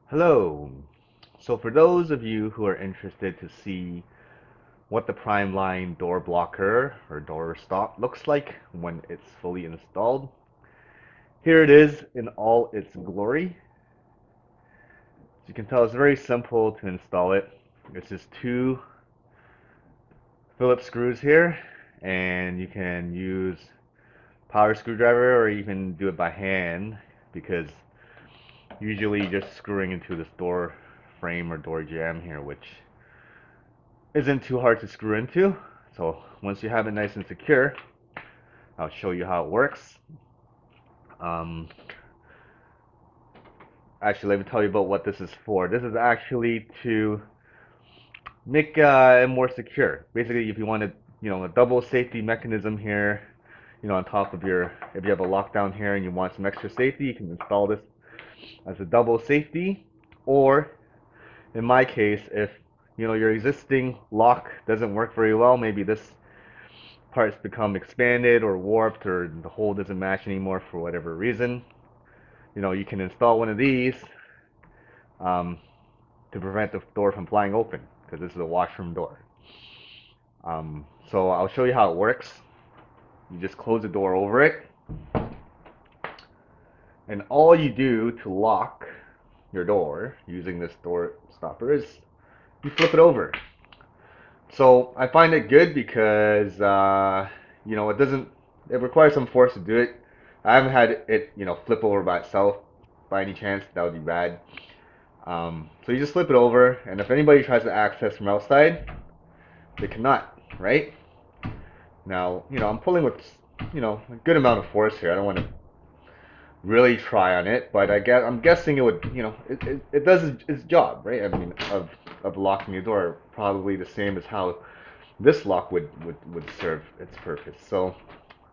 Hello. So for those of you who are interested to see what the Primeline door blocker or door stop looks like when it's fully installed, here it is in all its glory. As you can tell, it's very simple to install it. It's just two Phillips screws here, and you can use power screwdriver or even do it by hand because usually just screwing into this door frame or door jamb here, which isn't too hard to screw into. So once you have it nice and secure, I'll show you how it works. Um, Actually, let me tell you about what this is for. This is actually to make it more secure. Basically, if you wanted, a double safety mechanism here, on top of if you have a lockdown here and you want some extra safety, you can install this as a double safety. Or in my case, if your existing lock doesn't work very well, maybe this parts become expanded or warped or the hole doesn't match anymore for whatever reason, you can install one of these um, to prevent the door from flying open because this is a washroom door. So I'll show you how it works. You just close the door over it, and all you do to lock your door using this door stopper is you flip it over. So I find it good because it requires some force to do it. I haven't had it flip over by itself by any chance. That would be bad. So you just flip it over, and if anybody tries to access from outside, they cannot, right? Now, I'm pulling with a good amount of force here. I don't want to really try on it, but I'm guessing it would, it does its job, right? I mean, of locking your door, probably the same as how this lock would serve its purpose. So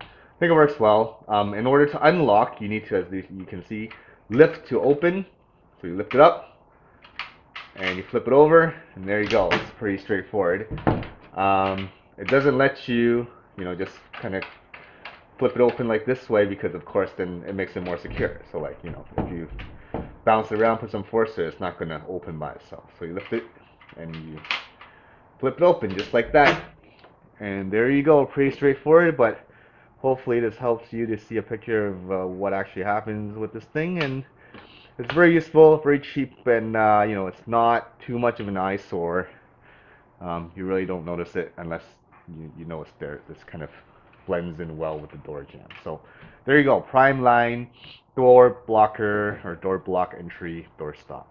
I think it works well. In order to unlock, you need to, as you can see, lift to open. So you lift it up and you flip it over, and there you go. It's pretty straightforward. It doesn't let you, just kind of flip it open like this way because, of course, then it makes it more secure. So, like, if you bounce it around, put some force there, it's not going to open by itself. So you lift it and you flip it open just like that. And there you go. Pretty straightforward, but hopefully this helps you to see a picture of what actually happens with this thing. And it's very useful, very cheap, and it's not too much of an eyesore. You really don't notice it unless you know it's there. This kind of blends in well with the door jamb. So there you go. Primeline door blocker or door block entry door stop.